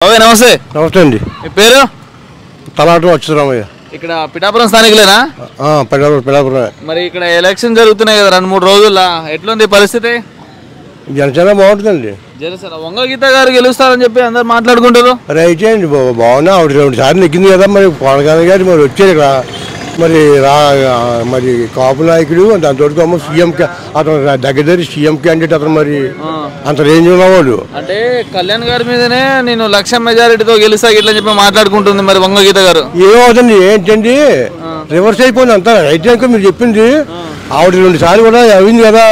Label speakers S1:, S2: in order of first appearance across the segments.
S1: నమస్తే.
S2: నమస్తే అండి.
S1: మీ పేరు?
S2: తలాటు వచ్చురామయ్య.
S1: ఇక్కడ పిఠాపురం స్థానికులేనా?
S2: పిఠాపురం.
S1: మరి ఇక్కడ ఎలక్షన్ జరుగుతున్నాయి కదా 2-3 రోజుల్లో, ఎట్లుంది పరిస్థితి?
S2: జనసేన బాగుంటుందండి.
S1: జనసేన వంగ గీత గారు గెలుస్తారని చెప్పి అందరు మాట్లాడుకుంటారు.
S2: రైతే అండి, బాగున్నా ఆవిడ 2 సార్లు నెక్కింది కదా. మరి పవన్ కళ్యాణ్ గారు మరి వచ్చారు ఇక్కడ. మరి కాపు నాయకుడు దాంతో సీఎం అతను దగ్గర సీఎం క్యాండిడేట్ అతను. మరి అంత రేంజ్ ఉన్నవాడు
S1: అంటే కళ్యాణ్ గారి మీదనే నేను 1,00,000 మెజారిటీతో గెలుస్తా ఇట్లా చెప్పి మాట్లాడుకుంటుంది మరి వంగ గీత గారు.
S2: ఏమవుతుంది ఏంటండి, రివర్స్ అయిపోయింది అంతా. అయితే మీరు చెప్పింది ఆవిడ 2 సార్లు కూడా అయింది కదా.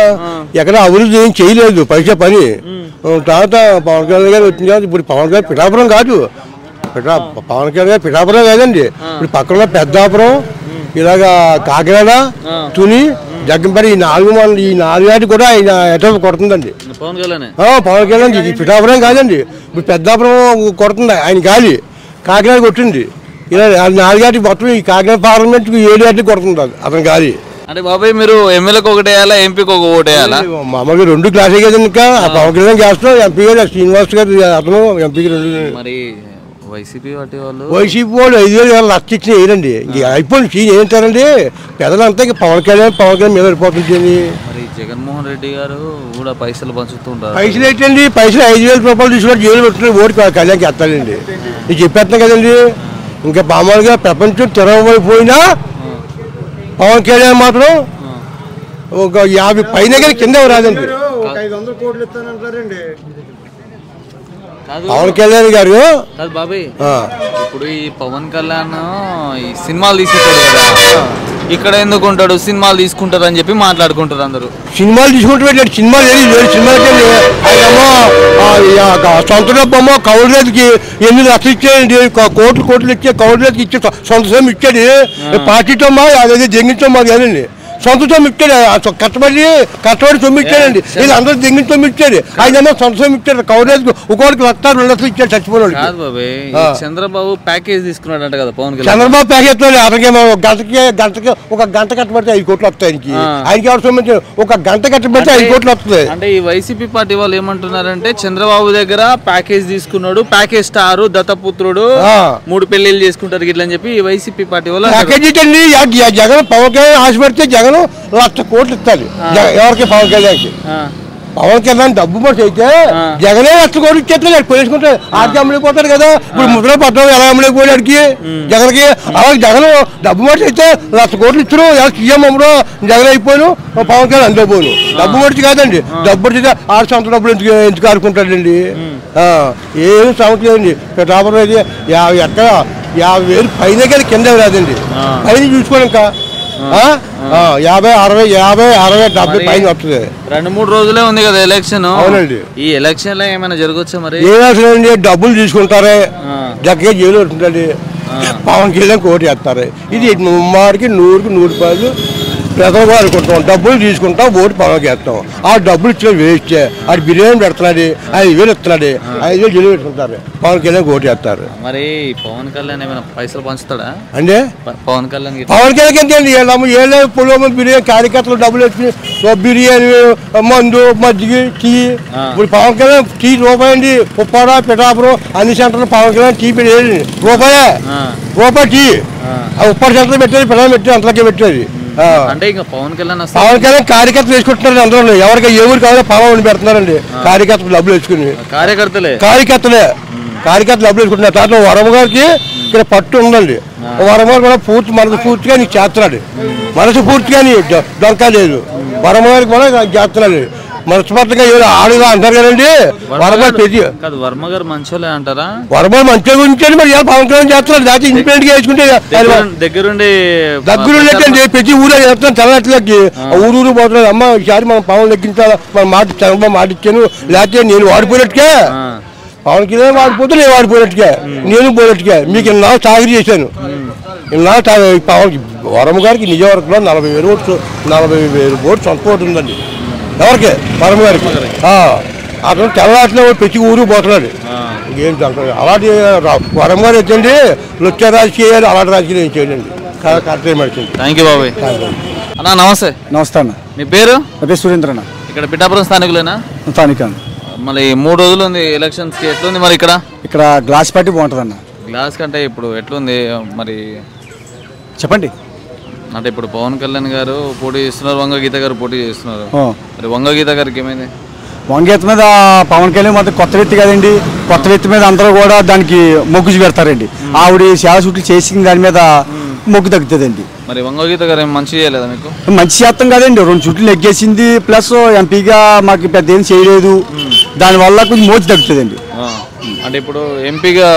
S2: ఎక్కడ అభివృద్ధి ఏం చేయలేదు పైసా పని. తర్వాత పవన్ కళ్యాణ్ గారు వచ్చింది కదా. ఇప్పుడు పవన్ కళ్యాణ్ పిఠాపురం కాదు, పవన్ కళ్యాణ్ గారు పిఠాపురం కాదండి. ఇప్పుడు పక్కన పెద్దాపురం, ఇలాగా కాకినాడ, తుని, జగ్గంపేట, ఈ 4 వాటి కూడా ఆయన ఎటో కొడుతుందండి పవన్ కళ్యాణ్. ఈ పిఠాపురం కాదండి, ఇప్పుడు పెద్దాపురం కొడుతుంది ఆయన గాలి. కాకినాడ కొట్టింది. ఇలా 4 వాటి మొత్తం ఈ కాకినాడ పార్లమెంట్ 7 వాటికి కొడుతుంది అతని గాలి.
S1: అంటే బాబాయ్ మీరు ఎమ్మెల్యేకి ఒకటి వేయాలా, ఎంపీకి ఒక ఓటు వేయాలా?
S2: మామూలుగా 2 క్లాసే కదండి. ఇంకా పవన్ కళ్యాణ్ చేస్తాం, ఎంపీ గారు శ్రీనివాస్ గారు అతను ఎంపీకి 2. మరి వైసీపీ వాళ్ళు 5,000 లక్ష ఇచ్చిన వేయరండి. ఇంక అయిపోయింది సీన్ ఏంటారండి పెద్దలంతా. ఇంక పవన్ కళ్యాణ్ మీద పడిపోతుంది.
S1: మరి జగన్మోహన్ రెడ్డి గారు కూడా పైసలు పంచుతుంటారు.
S2: పైసలు ఏంటండి, పైసలు 5,000 రూపాయలు తీసుకొని జైలు పెట్టుకుని ఓటు కళ్యాణ్కి ఎత్తాలండి. నేను చెప్పేస్తాను కదండి. ఇంకా మామూలుగా ప్రపంచం తిరగబడిపోయినా పవన్ కళ్యాణ్ మాత్రం ఒక 50 పైన కానీ కింద రాదండి. 500 కోట్లు ఇస్తానంటారండి పవన్ కళ్యాణ్ గారు.
S1: కాదు బాబాయ్, ఇప్పుడు ఈ పవన్ కళ్యాణ్ ఈ సినిమాలు తీసుకుంటాడు కదా, ఇక్కడ ఎందుకు ఉంటాడు, సినిమాలు తీసుకుంటారు అని చెప్పి మాట్లాడుకుంటారు అందరూ.
S2: సినిమాలు తీసుకుంటారు, సినిమాలు సొంత డబ్బమ్మో కౌలు రేటుకి 8 లక్షలు ఇచ్చాడండి. కోట్లు ఇచ్చే కౌలు రేటుకి ఇచ్చే సొంత సొమ్ము ఇచ్చాడు. పార్టీతోమ్మా అదే జంగించమ్మా కాదండి, సొంత సొమ్ము ఇచ్చాడు. కష్టపడి సొమ్ము ఇచ్చాడండి. వీళ్ళు అందరూ దెంగిన సొమ్ము ఇచ్చాడు. ఆయన సొంత సొమ్ము ఇచ్చాడు. కౌరేజ్కి ఒక్కొక్కరికి 1,00,000 లక్షలు ఇచ్చాడు చచ్చిపోయినాడు.
S1: చంద్రబాబు ప్యాకేజ్ తీసుకున్నాడంట కదా పవన్ కళ్యాణ్.
S2: చంద్రబాబు ప్యాకేజ్ అతనికి ఒక గంట కట్టబడితే 5 కోట్లు వస్తాయి. ఆయనకి ఎవరు సొమ్ము ఒక గంట కట్టబడితే 5 కోట్లు వస్తుంది.
S1: అంటే ఈ వైసీపీ పార్టీ వాళ్ళు ఏమంటున్నారంటే చంద్రబాబు దగ్గర ప్యాకేజ్ తీసుకున్నాడు, ప్యాకేజ్ స్టారు, దత్తపుత్రుడు, 3 పెళ్లిళ్ళు చేసుకుంటారు ఇట్లా అని చెప్పి ఈ వైసీపీ పార్టీ వాళ్ళు
S2: ప్యాకేజ్ ఇచ్చండి. జగన్ పవన్ కళ్యాణ్ ఆశపడితే జగన్ 1,00,000 కోట్లు ఇస్తారు ఎవరికి, పవన్ కళ్యాణ్కి. పవన్ కళ్యాణ్ డబ్బు మనిషి అయితే జగనే 1,00,000 కోట్లు ఇచ్చేస్తారు. పోలీసుకుంటారు ఆడికి అమ్ముడిపోతారు కదా. ఇప్పుడు ముద్ర పట్టడం ఎలా అమ్ముడిపోయాడికి జగన్కి. అలాగే జగన్ డబ్బు మనిషి అయితే 1,00,000 కోట్లు ఇచ్చారు. ఎలా సీఎం అమ్మడం జగన్ అయిపోయాను, పవన్ కళ్యాణ్ అందుకోను. డబ్బు మనిషి కాదండి. డబ్బు అయితే 6 సొంత డబ్బులు ఎందుకు ఆడుకుంటాడండి. ఏం సమస్య లేదండి. పిఠాపురం అయితే ఎక్కడ 50,000 పైన కానీ కింద రాదండి. పైన చూసుకోండి. ఇంకా 50, 60, 70 పైన వస్తుంది.
S1: 2-3 రోజులే ఉంది కదా ఎలక్షన్.
S2: అవునండి.
S1: ఈ ఎలక్షన్ లో ఏమైనా జరగచ్చా మరి?
S2: ఏమండి, డబ్బులు తీసుకుంటారే, జగ్గ జైలు ఉంటుందండి. పవన్ కళ్యాణ్ కోటి వేస్తారు. ఇది ముమ్మాడికి 100కి 100 రూపాయలు ప్రజలు అనుకుంటాం. డబ్బులు తీసుకుంటాం, ఓటు పవన్కి వేస్తాం. ఆ డబ్బులు ఇచ్చిన వేస్ట్. అది బిర్యానీ పెడుతున్నాడు, 5,000 ఇస్తున్నాడు, 5,000 జైలు పెట్టుకుంటారు. పవన్ కళ్యాణ్ ఓటు వేస్తారు.
S1: మరి పవన్ కళ్యాణ్ ఏమైనా పైసలు పంచుతాడా
S2: అంటే?
S1: పవన్ కళ్యాణ్
S2: ఏంటండి ఏళ్ళ పొలం బిర్యానీ కార్యకర్తలు డబ్బులు వచ్చి బిర్యానీ, మందు, మజ్జిగ, టీ. ఇప్పుడు పవన్ కళ్యాణ్ టీ రూపాయి అండి. ఉప్పాడ, పిఠాపురం అన్ని సెంటర్లు పవన్ కళ్యాణ్ టీ పెట్టేది రూపాయి టీ. ఉప్పాడ సెంటర్ పెట్టేది, పిల్లలు పెట్టేది, అంతలోకే పెట్టేది.
S1: అంటే ఇంకా పవన్ కళ్యాణ్
S2: కార్యకర్తలు వేసుకుంటున్నారు అందరూ. ఎవరికి ఏ ఊరు కావాలో పవన్ పెడుతున్నారండి. కార్యకర్తలు డబ్బులు వేసుకుని కార్యకర్తలే డబ్బులు వేసుకుంటున్నారు. దాంట్లో వరమ గారికి ఇక్కడ పట్టు ఉందండి. వరమ గారు కూడా మనసు పూర్తిగా నీకు చేస్తున్నాడు. మనసు పూర్తిగా నీ దొంక లేదు. వరమ గారికి కూడా చేస్తున్నాడు. మనస్పర్ధగా ఆడుగా అంటారు కదండి.
S1: వర్మ గారు మంచోలే అంటారా?
S2: వర్మ మంచిగా గురించి మరి పవన్ కళ్యాణ్ చేస్తున్నాడు. దాచి ఇండిపెండెంట్ గా వేసుకుంటే దగ్గరుండేటండి. ప్రతి ఊరే చేస్తున్నాను తెల్లట్లకి. ఊరు పోతున్నాడు. అమ్మ ఈసారి మనం పవన్ లెక్కించాలా, మన మాట చంద్రబాబు మాట ఇచ్చాను. లేకపోతే నేను వాడిపోయినట్టుగా, పవన్ కళ్యాణ్ వాడిపోతే నేను వాడిపోయినట్టుగా, నేను పోయినట్టుగా. మీకు ఇన్నాళ్ళు సాగరి చేశాను. ఇన్నాళ్ళు పవన్ వరమ గారికి నిజవర్గంలో 40,000 ఓట్లు సొంత ఓటు ఉందండి. ఎవరికి? వరమ గారికి. అతను తెల్లట్లో ప్రతి ఊరు పోతున్నాడు. ఏంటి అంటారు అలాంటి వరమ గారు వచ్చండి. నృత్య రాజకీయాలు అలాంటి రాజకీయాలు ఏం చేయండి. కరెక్ట్ ఏమవుతుంది.
S1: థ్యాంక్ యూ బాబాయ్. అన్న నమస్తే.
S2: నమస్తే అన్న.
S1: మీ పేరు?
S2: సురేంద్ర అన్న.
S1: ఇక్కడ పిఠాపురం స్థానికులేనా?
S2: స్థానిక.
S1: మళ్ళీ 3 రోజులు ఉంది ఎలక్షన్స్ కి, ఎట్లుంది మరి ఇక్కడ?
S3: ఇక్కడ గ్లాస్ పార్టీ బాగుంటుందన్న.
S1: గ్లాస్ కంటే ఇప్పుడు ఎట్లుంది మరి
S3: చెప్పండి.
S1: అంటే ఇప్పుడు పవన్ కళ్యాణ్ గారు పోటీ చేస్తున్నారు, వంగ గీత గారు పోటీ చేస్తున్నారు. మరి వంగ గీత గారికి ఏమైంది?
S3: వంగీత మీద పవన్ కళ్యాణ్ మొత్తం కొత్త వ్యక్తి కదండి. కొత్త వ్యక్తి మీద అందరూ కూడా దానికి మొగ్గు పెడతారండి. ఆవిడ సేవ సూట్లు చేసిన దాని మీద మొగ్గు తగ్గుతుందండి.
S1: మరి వంగ గీత గారు ఏం మంచి చేయలేదా మీకు?
S3: మంచి శాతం కదండి, 2 చుట్లు నెగ్గేసింది, ప్లస్ ఎంపీగా మాకు పెద్ద ఏం చేయలేదు, దానివల్ల కొంచెం మోచి తగ్గుతుందండి.
S1: అంటే ఇప్పుడు ఎంపీగా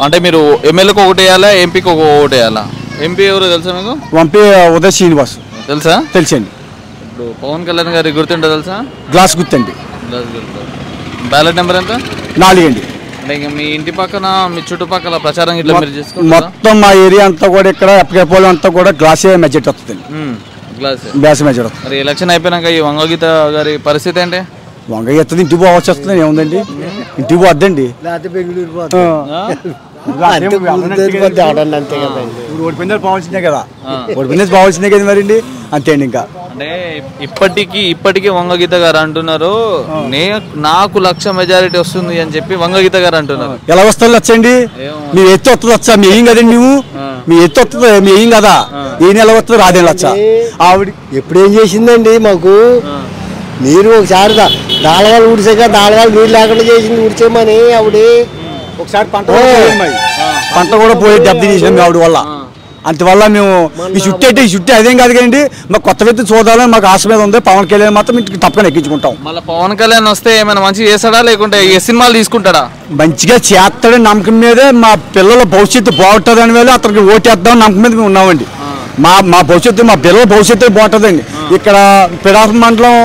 S1: అంటే మీరు ఎమ్మెల్యేకి ఒకటి వేయాలా, ఎంపీకి ఒక ఓటు వేయాలా? ఎంపీ ఎవరు తెలుసా మీకు?
S3: ఎంపీ ఉదయ్ శ్రీనివాస్
S1: తెలుసా?
S3: తెలుసండి.
S1: ఇప్పుడు పవన్ కళ్యాణ్ గారి గుర్తుంటే తెలుసా?
S3: గ్లాస్ గుర్తండి.
S1: బ్యాలెట్ నెంబర్ ఎంత?
S3: 4 అండి.
S1: అంటే ఇంకా మీ ఇంటి పక్కన మీ చుట్టుపక్కల ప్రచారం ఇట్లా మీరు చేసుకుంటారా?
S3: మొత్తం మా ఏరియా అంతా కూడా ఇక్కడ ఎప్పటిపోలే అంతా కూడా గ్లాసే మెజార్టీ వస్తుందండి. గ్లాస్ మెజార్టీ వస్తుంది.
S1: మరి ఎలక్షన్ అయిపోయినాక ఈ వంగగీత గారి పరిస్థితి ఏంటి?
S3: వంగ ఎత్తది ఇంటికి పోవచ్చు వస్తుంది, ఏముందండి ఇంటికి పోద్దండి. ఓడిపోయిందే పోవాల్సిందే కదా, ఓడిపోయిందే పోవాల్సిందే కదా మరి అండి. అంతే అండి. ఇంకా
S1: అంటే ఇప్పటికీ వంగగీత గారు అంటున్నారు నాకు 1,00,000 మెజారిటీ వస్తుంది అని చెప్పి వంగగీత గారు అంటున్నారు.
S3: ఎలా వస్తుంది వచ్చండి? మీ ఎత్తు వస్తుంది వచ్చా? మీ ఏం కదండి, నువ్వు మీ ఎత్తు వస్తుంది మీ ఏం కదా, ఏం ఎలా వస్తుంది రాదేం వచ్చా? ఆవిడ
S2: ఎప్పుడు ఏం చేసిందండి మాకు? మీరు ఒకసారి దాళవాళ్ళు ఊడిసాక దాళవాళ్ళు నీళ్ళు లేకుండా చేసింది ఊడిచేయమని ఆవిడ.
S3: ఒకసారి పంట కూడా పోయి దెబ్బ తీసాం ఆవిడ వల్ల. అందువల్ల మేము ఈ చుట్టూ అదేం కాదు కదండి, మాకు కొత్త వ్యక్తి చూడాలని మాకు ఆశ మీద ఉంది. పవన్ కళ్యాణ్ మాత్రం ఇంటికి తప్పకుండా ఎక్కించుకుంటాం.
S1: మళ్ళీ పవన్ కళ్యాణ్ వస్తే ఏమైనా మంచిగా చేస్తాడా లేకుంటే ఏ సినిమాలు తీసుకుంటాడా?
S3: మంచిగా చేస్తాడని నమ్మకం మీదే మా పిల్లల భవిష్యత్తు బాగుంటుంది అని వేళ అతనికి ఓటేద్దామని నమ్మకం మీద మేము ఉన్నామండి. మా భవిష్యత్తు మా పిల్లల భవిష్యత్తు బాగుంటుందండి. ఇక్కడ పిడాప మండలం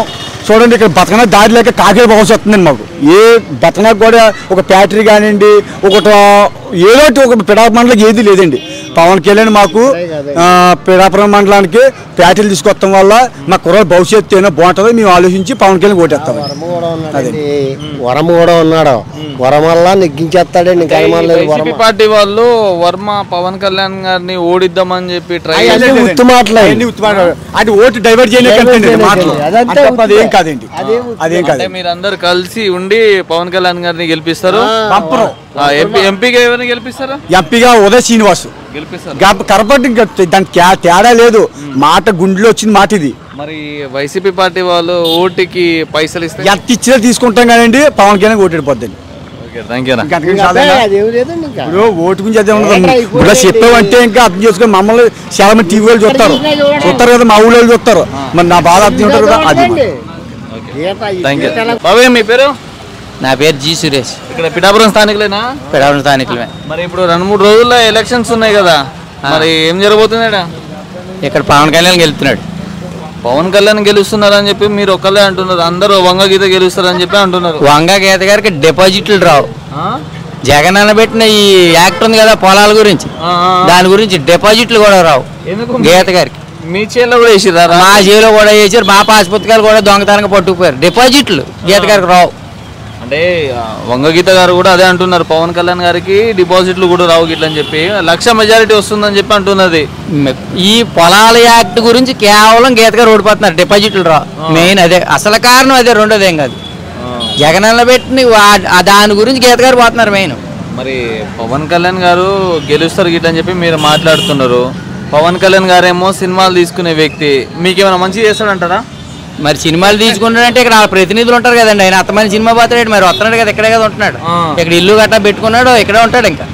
S3: చూడండి, ఇక్కడ బతకనా దారి లేక కాకినాడ పోవాల్సి వస్తుందండి మాకు. ఏ బతకనాకు కూడా ఒక ఫ్యాక్టరీ కానివ్వండి, ఏదో ఒక పిడాప మండలం ఏది లేదండి. పవన్ కళ్యాణ్ మాకు పిడాపురం మండలానికి ఫ్యాక్టరీలు తీసుకొస్తాం వల్ల మా కుర్ర భవిష్యత్తు ఏమైనా బాగుంటుందో మేము ఆలోచించి పవన్ కళ్యాణ్ ఓటేస్తాం.
S2: వరం కూడా ఉన్నాడు, వరం వల్ల నెగ్గించేస్తాడండి.
S1: పార్టీ వాళ్ళు వర్మ పవన్ కళ్యాణ్ గారిని ఓడిద్దామని చెప్పి ట్రై
S3: అది ఓటు డైవర్ట్ చేయలేదు మాటలు, అదేం కాదండి. అదేం కాదు,
S1: మీరందరూ కలిసి ఉండి పవన్ కళ్యాణ్ గారిని గెలిపిస్తారు. ఎంపీగా ఎవరిని గెలిపిస్తారా?
S3: ఎంపీగా ఉదయ్ శ్రీనివాస్ కరపట్టి దానికి తేడా లేదు. మాట గుండెలో వచ్చింది మాట ఇది.
S1: మరి వైసీపీ పార్టీ వాళ్ళు ఓటుకి పైసలు ఇస్తే
S3: ఎంత ఇచ్చినా తీసుకుంటాం కానండి, పవన్ కళ్యాణ్ ఓటేడిపోద్దండి. ఓటు గురించి అదే ఉండదు. ఇప్పుడు చెప్పామంటే ఇంకా అర్థం చేసుకుని మమ్మల్ని చాలా మంది టీవీ వాళ్ళు చూస్తారు కదా, మా ఊళ్ళో చూస్తారు. మరి నా బాధ అర్థం ఉంటారు కదా. అది
S1: బాబాయ్ మీ పేరు?
S4: నా పేరు జి సురేష్.
S1: ఇక్కడ పిఠాపురం స్థానికులేనా?
S4: పిఠాపురం స్థానికులమే.
S1: మరి ఇప్పుడు 2-3 రోజుల్లో ఎలక్షన్స్ ఉన్నాయి కదా, మరి ఏం జరగబోతుంది?
S4: ఇక్కడ పవన్ కళ్యాణ్ గెలుస్తున్నాడు.
S1: పవన్ కళ్యాణ్ గెలుస్తున్నారని చెప్పి మీరు ఒక్కళ్ళే అంటున్నారు, అందరూ వంగ గీత గెలుస్తారని చెప్పి అంటున్నారు.
S4: వంగ గీత గారికి డిపాజిట్లు రావు. జగన్ అన్న పెట్టిన ఈ యాక్ట్ ఉంది కదా పొలాల గురించి, దాని గురించి డిపాజిట్లు కూడా రావు గీత గారికి.
S1: మీ చేలో కూడా వేసిర్రా?
S4: మా చేలో కూడా వేసారు, మా పాస్ పుస్తకాలు కూడా దొంగతనంగా పట్టుకుపోయారు. డిపాజిట్లు గీత గారికి రావు.
S1: అంటే వంగ గీత గారు కూడా అదే అంటున్నారు, పవన్ కళ్యాణ్ గారికి డిపాజిట్లు కూడా రావు గిట్ల అని చెప్పి 1,00,000 మెజారిటీ వస్తుందని చెప్పి అంటున్నది.
S4: ఈ పొలాల యాక్ట్ గురించి కేవలం గీత గారు ఓడిపోతున్నారు, డిపాజిట్లు రావు. మెయిన్ అదే అసలు కారణం, అదే. రెండోది ఏం కాదు, జగన్ అన్న పెట్టిన దాని గురించి గీత గారు పోతున్నారు మెయిన్.
S1: మరి పవన్ కళ్యాణ్ గారు గెలుస్తారు గిట్ల అని చెప్పి మీరు మాట్లాడుతున్నారు. పవన్ కళ్యాణ్ గారేమో సినిమాలు తీసుకునే వ్యక్తి, మీకేమైనా మంచి చేస్తాడంటారా?
S4: మరి సినిమాలు తీసుకుంటాడంటే ఇక్కడ ప్రతినిధులు ఉంటారు కదండి, ఆయన అంతమంది సినిమా పోతాడు. మరి వస్తున్నాడు కదా, ఇక్కడే కదా ఉంటున్నాడు. ఇక్కడ ఇల్లు గట్టా పెట్టుకున్నాడు, ఇక్కడే ఉంటాడు. ఇంకా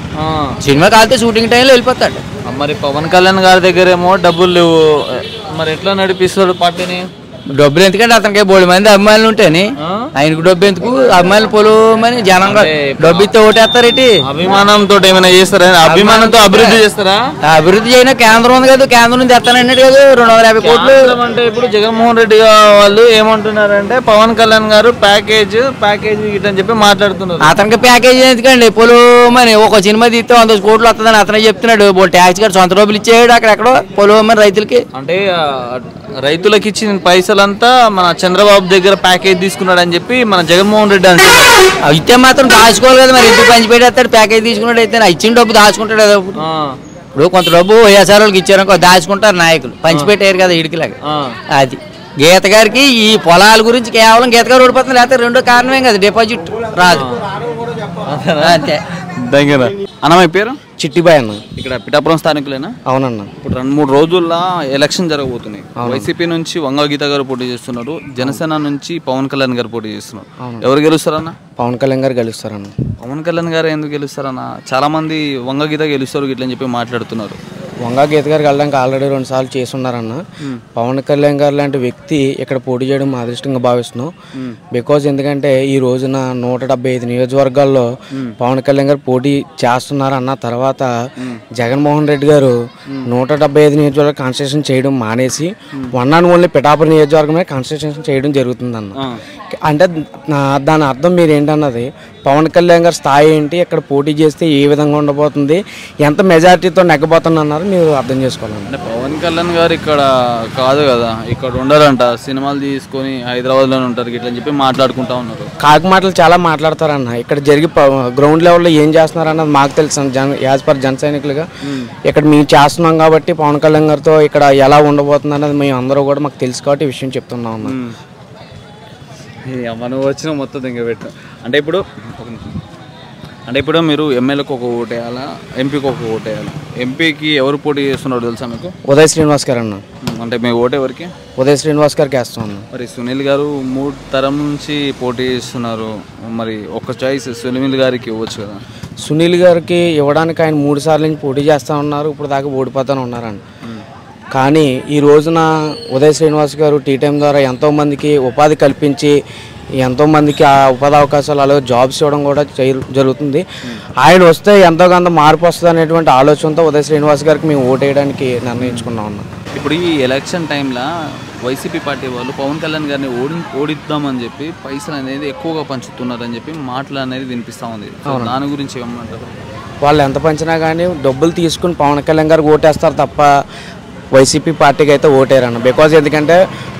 S4: సినిమా కాలితే షూటింగ్ టైంలో వెళ్ళిపోతాడు.
S1: మరి పవన్ కళ్యాణ్ గారి దగ్గరేమో డబ్బులు లేవు, మరి ఎట్లా నడిపిస్తాడు పార్టీని?
S4: డబ్బులు ఎందుకంటే అతనికి 3 మంది అభిమానులు ఉంటాయని, ఆయనకు డబ్బు ఎందుకు? అభిమానులు పొలమని జనం డబ్బు ఇస్తే ఓటేస్తారేటి?
S1: అభిమానంతో ఏమైనా చేస్తారా? అభిమానంతో అభివృద్ధి చేస్తారా?
S4: అభివృద్ధి చేయన కేంద్రం ఉంది కదా, కేంద్రం నుంచి తెస్తానన్నాడు కదా 250 కోట్లు.
S1: అంటే ఇప్పుడు జగన్మోహన్ రెడ్డి వాళ్ళు ఏమంటున్నారంటే పవన్ కళ్యాణ్ గారు ప్యాకేజ్ అని చెప్పి మాట్లాడుతున్నారు.
S4: అతనికి ప్యాకేజ్ ఎందుకండి? పొలమని ఒక సినిమా తీస్తే 100 కోట్లు వస్తుందని అతనే చెప్తున్నాడు. ట్యాక్స్ గారు సొంత రూపాయలు ఇచ్చేయడు అక్కడెక్కడో పొలమని రైతులకి.
S1: అంటే రైతులకు ఇచ్చిన పైసలంతా మన చంద్రబాబు దగ్గర ప్యాకేజ్ తీసుకున్నాడు అని చెప్పి మన జగన్మోహన్ రెడ్డి అంటారు.
S4: అయితే మాత్రం దాచుకోవాలి కదా, మరి ఎందుకు పంచిపెట్టేస్తాడు? ప్యాకేజ్ తీసుకున్నాడు అయితే ఇచ్చిన డబ్బు దాచుకుంటాడు కదా. ఇప్పుడు కొంత డబ్బు వైఎస్ఆర్ వాళ్ళకి ఇచ్చారనుకో, దాచుకుంటారు నాయకులు, పంచిపెట్టారు కదా ఇడికిలాగా. అది గీత గారికి ఈ పొలాల గురించి కేవలం గీత గారు ఓడిపోతుంది, లేకపోతే రెండో కారణమేం కదా, డిపాజిట్ రాదు అంతే.
S1: థ్యాంక్ యూ అన్న. మీ పేరు?
S5: చిట్టిబాయ్ అన్న.
S1: ఇక్కడ పిఠాపురం స్థానికులేనా?
S5: అవునన్న.
S1: ఇప్పుడు 2-3 రోజుల్లో ఎలక్షన్ జరగబోతున్నాయి. వైసీపీ నుంచి వంగా గీత గారు పోటీ చేస్తున్నారు, జనసేన నుంచి పవన్ కళ్యాణ్ గారు పోటీ చేస్తున్నారు. ఎవరు గెలుస్తారన్న?
S5: పవన్ కళ్యాణ్ గారు గెలుస్తారన్న.
S1: పవన్ కళ్యాణ్ గారు ఎందుకు గెలుస్తారన్న? చాలా మంది వంగా గీత గెలుస్తారు ఇట్లా అని చెప్పి మాట్లాడుతున్నారు.
S5: వంగా గీత గారికి వెళ్ళడానికి ఆల్రెడీ 2 సార్లు చేసి ఉన్నారన్న. పవన్ కళ్యాణ్ గారు లాంటి వ్యక్తి ఇక్కడ పోటీ చేయడం మా అదృష్టంగా భావిస్తున్నాం. బికాజ్ ఎందుకంటే ఈ రోజున 175 నియోజకవర్గాల్లో పవన్ కళ్యాణ్ గారు పోటీ చేస్తున్నారన్న తర్వాత జగన్మోహన్ రెడ్డి గారు 175 నియోజకవర్గ కాన్స్టిట్యూషన్ చేయడం మానేసి 1 and only పిఠాపురం నియోజకవర్గమే కాన్స్టిట్యూషన్ చేయడం జరుగుతుందన్న. అంటే దాని అర్థం మీరు ఏంటన్నది, పవన్ కళ్యాణ్ గారి స్థాయి ఏంటి, ఇక్కడ పోటీ చేస్తే ఏ విధంగా ఉండబోతుంది, ఎంత మెజారిటీతో నెగ్గబోతున్నారు మీరు అర్థం చేసుకోవాలండి.
S1: అంటే పవన్ కళ్యాణ్ గారు ఇక్కడ కాదు కదా, ఇక్కడ ఉండాలంట, సినిమాలు తీసుకొని హైదరాబాద్లోనే ఉంటారు ఇట్లా అని చెప్పి మాట్లాడుకుంటా ఉన్నారు.
S5: కాకి మాటలు చాలా మాట్లాడతారన్న. ఇక్కడ జరిగి గ్రౌండ్ లెవెల్లో ఏం చేస్తున్నారు అన్నది మాకు తెలుసు. యాజ్ పర్ జన సైనికులుగా ఇక్కడ మేము చేస్తున్నాం కాబట్టి పవన్ కళ్యాణ్ గారితో ఇక్కడ ఎలా ఉండబోతుంది అన్నది మేము అందరూ కూడా మాకు తెలుసు కాబట్టి ఈ విషయం చెప్తున్నాం అన్న.
S1: మనం వచ్చిన మొత్తం ఇంకా పెట్టు. అంటే ఇప్పుడు మీరు ఎమ్మెల్యేకి ఒక ఓటు వేయాలా, ఎంపీకి ఒక ఓటు వేయాలా? ఎంపీకి ఎవరు పోటీ చేస్తున్నారో తెలుసా మీకు?
S5: ఉదయ్ శ్రీనివాస్ గారు అన్న.
S1: అంటే మీ ఓటు ఎవరికి?
S5: ఉదయ్ శ్రీనివాస్ గారికి వేస్తాం అన్న.
S1: మరి సునీల్ గారు 3 తరం నుంచి పోటీ చేస్తున్నారు, మరి ఒక చాయిస్ సునీల్ గారికి ఇవ్వచ్చు కదా?
S5: సునీల్ గారికి ఇవ్వడానికి ఆయన 3 సార్లు నుంచి పోటీ చేస్తూ ఉన్నారు, ఇప్పుడు దాకా ఓడిపోతానే ఉన్నారండి. కానీ ఈ రోజున ఉదయ్ శ్రీనివాస్ గారు టీ టైం ద్వారా ఎంతోమందికి ఉపాధి కల్పించి ఎంతోమందికి ఆ ఉపాధి అవకాశాలు అలాగే జాబ్స్ ఇవ్వడం కూడా జరుగుతుంది. ఆయన వస్తే ఎంతో కొంత మార్పు వస్తుంది అనేటువంటి ఆలోచనతో ఉదయ్ శ్రీనివాస్ గారికి మేము ఓటు వేయడానికి నిర్ణయించుకున్నాం అన్న.
S1: ఇప్పుడు ఈ ఎలక్షన్ టైంలో వైసీపీ పార్టీ వాళ్ళు పవన్ కళ్యాణ్ గారిని ఓడిద్దామని చెప్పి పైసలు అనేది ఎక్కువగా పంచుతున్నారని చెప్పి మాటలు అనేది వినిపిస్తూ ఉంది. దాని గురించి ఏమంటారు?
S5: వాళ్ళు ఎంత పంచినా కానీ డబ్బులు తీసుకుని పవన్ కళ్యాణ్ గారికి ఓటేస్తారు తప్ప వైసీపీ పార్టీకి అయితే ఓటేరన్న. బికాజ్ ఎందుకంటే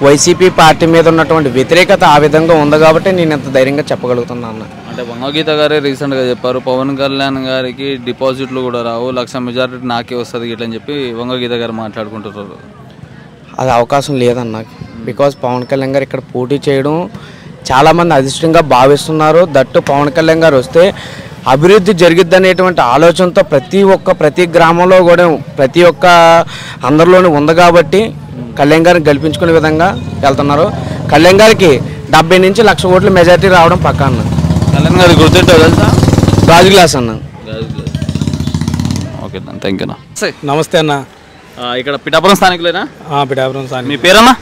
S5: వైసీపీ పార్టీ మీద ఉన్నటువంటి వ్యతిరేకత ఆ విధంగా ఉంది కాబట్టి నేను ఎంత ధైర్యంగా చెప్పగలుగుతున్నాను అన్న.
S1: అంటే వంగగీత గారే రీసెంట్గా చెప్పారు, పవన్ కళ్యాణ్ గారికి డిపాజిట్లు కూడా రావు, 1,00,000 మెజారిటీ నాకే వస్తుంది ఇట్లా అని చెప్పి వంగగీత గారు మాట్లాడుకుంటున్నారు.
S5: అది అవకాశం లేదన్న. బికాజ్ పవన్ కళ్యాణ్ గారు ఇక్కడ పోటీ చేయడం చాలామంది అదృష్టంగా భావిస్తున్నారు. దట్టు పవన్ కళ్యాణ్ గారు వస్తే అభివృద్ధి జరిగిద్ది అనేటువంటి ఆలోచనతో ప్రతి గ్రామంలో కూడా ప్రతి ఒక్క అందరిలోనూ ఉంది కాబట్టి కళ్యాణ్ గారిని గెలిపించుకునే విధంగా వెళ్తున్నారు. కళ్యాణ్ గారికి 70 నుంచి 1,00,000 ఓట్ల మెజారిటీ రావడం పక్కా అన్న.
S1: కళ్యాణ్ గారికి గుర్తుంటే తెలుసా?
S5: గాజు గ్లాస్ అన్న.
S1: ఓకే అన్న, థ్యాంక్ యూ అన్న.
S6: నమస్తే అన్న.
S1: ఇక్కడ పిఠాపురం స్థానికులేనా?
S6: పిఠాపురం స్థానికులు.
S1: మీ పేరన్నా?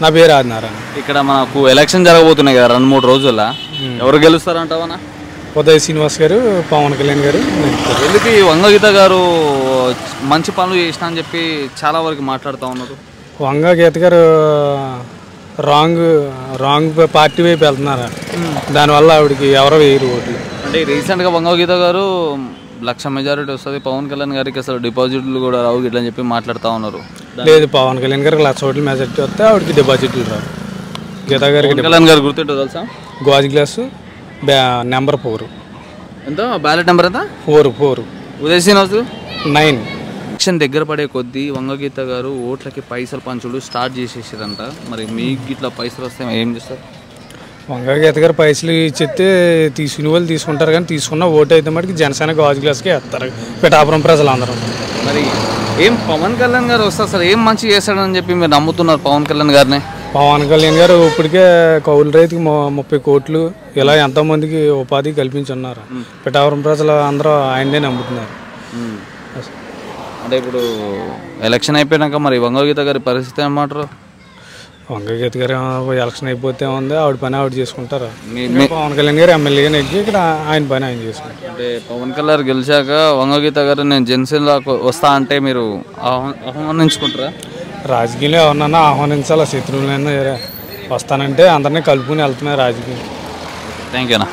S6: నా పేరు ఆదినారాయణ.
S1: ఇక్కడ మనకు ఎలక్షన్ జరగబోతున్నాయి కదా 2-3 రోజుల్లో, ఎవరు గెలుస్తారంటావన్నా?
S6: ఉదయ్ శ్రీనివాస్ గారు, పవన్ కళ్యాణ్ గారు.
S1: ఎందుకు ఈ వంగగీత గారు మంచి పనులు చేసినా అని చెప్పి చాలా వరకు మాట్లాడుతూ ఉన్నారు?
S6: వంగగీత గారు రాంగ్ పార్టీ వైపు వెళ్తున్నారు, దానివల్ల ఆవిడకి ఎవరో వేయరు ఓట్లు.
S1: అంటే రీసెంట్గా వంగగీత గారు 1,00,000 మెజారిటీ వస్తుంది, పవన్ కళ్యాణ్ గారికి అసలు డిపాజిట్లు కూడా రావు ఇట్లా అని చెప్పి మాట్లాడుతూ ఉన్నారు.
S6: లేదు, పవన్ కళ్యాణ్ గారికి 1,00,000 ఓట్ల మెజారిటీ వస్తే ఆవిడకి డిపాజిట్లు రావు. గీత గారికి
S1: కళ్యాణ్ గారు గుర్తుంటే తెలుసా?
S6: గాజు గ్లాసు నెంబర్ 4.
S1: ఎంత బ్యాలెట్ నెంబర్ ఎంత?
S6: 4.
S1: ఉదయ్ శ్రీనివాస్
S6: 9.
S1: ఎలక్షన్ దగ్గర పడే కొద్దీ వంగగీత గారు ఓట్లకి పైసలు పంచుడు స్టార్ట్ చేసేసారంట. మరి మీకు ఇట్లా పైసలు వస్తే ఏం చేస్తారు?
S6: వంగగీత గారు పైసలు ఇచ్చేస్తే తీసుకునే వాళ్ళు తీసుకుంటారు, కానీ తీసుకున్న ఓటు అయితే మటుకు జనసేన గాజు గ్లాస్కి వేస్తారు పిఠాపురం ప్రజలందరూ.
S1: మరి ఏం పవన్ కళ్యాణ్ గారు వస్తే అసలు ఏం మంచి చేస్తాడని చెప్పి మీరు నమ్ముతున్నారు పవన్ కళ్యాణ్ గారిని?
S6: పవన్ కళ్యాణ్ గారు ఇప్పటికే కౌలు రైతుకి 30 కోట్లు ఇలా ఎంతోమందికి ఉపాధి కల్పించున్నారు. పిఠాపురం ప్రజలు అందరూ ఆయన్నే నమ్ముతున్నారు.
S1: అంటే ఇప్పుడు ఎలక్షన్ అయిపోయాక మరి వంగగీత గారి పరిస్థితి ఏమంటారు?
S6: వంగగీత గారు ఎలక్షన్ అయిపోతే ఉంది, ఆవిడ పని ఆవిడ చేసుకుంటారు. పవన్ కళ్యాణ్ గారు ఎమ్మెల్యేగా నెగ్గి ఇక్కడ ఆయన పని ఆయన చేసుకుంటారు.
S1: అంటే పవన్ కళ్యాణ్ గెలిచాక వంగగీత గారు నేను జనసేనలోకి వస్తా అంటే మీరు ఆహ్వానించుకుంటారా?
S6: రాజకీయంలో ఎవరినన్నా ఆహ్వానించాలి, శత్రువులైనా వస్తానంటే అందరినీ కలుపుకుని వెళ్తున్నాయి రాజకీయం.
S1: థ్యాంక్ యూ అన్న.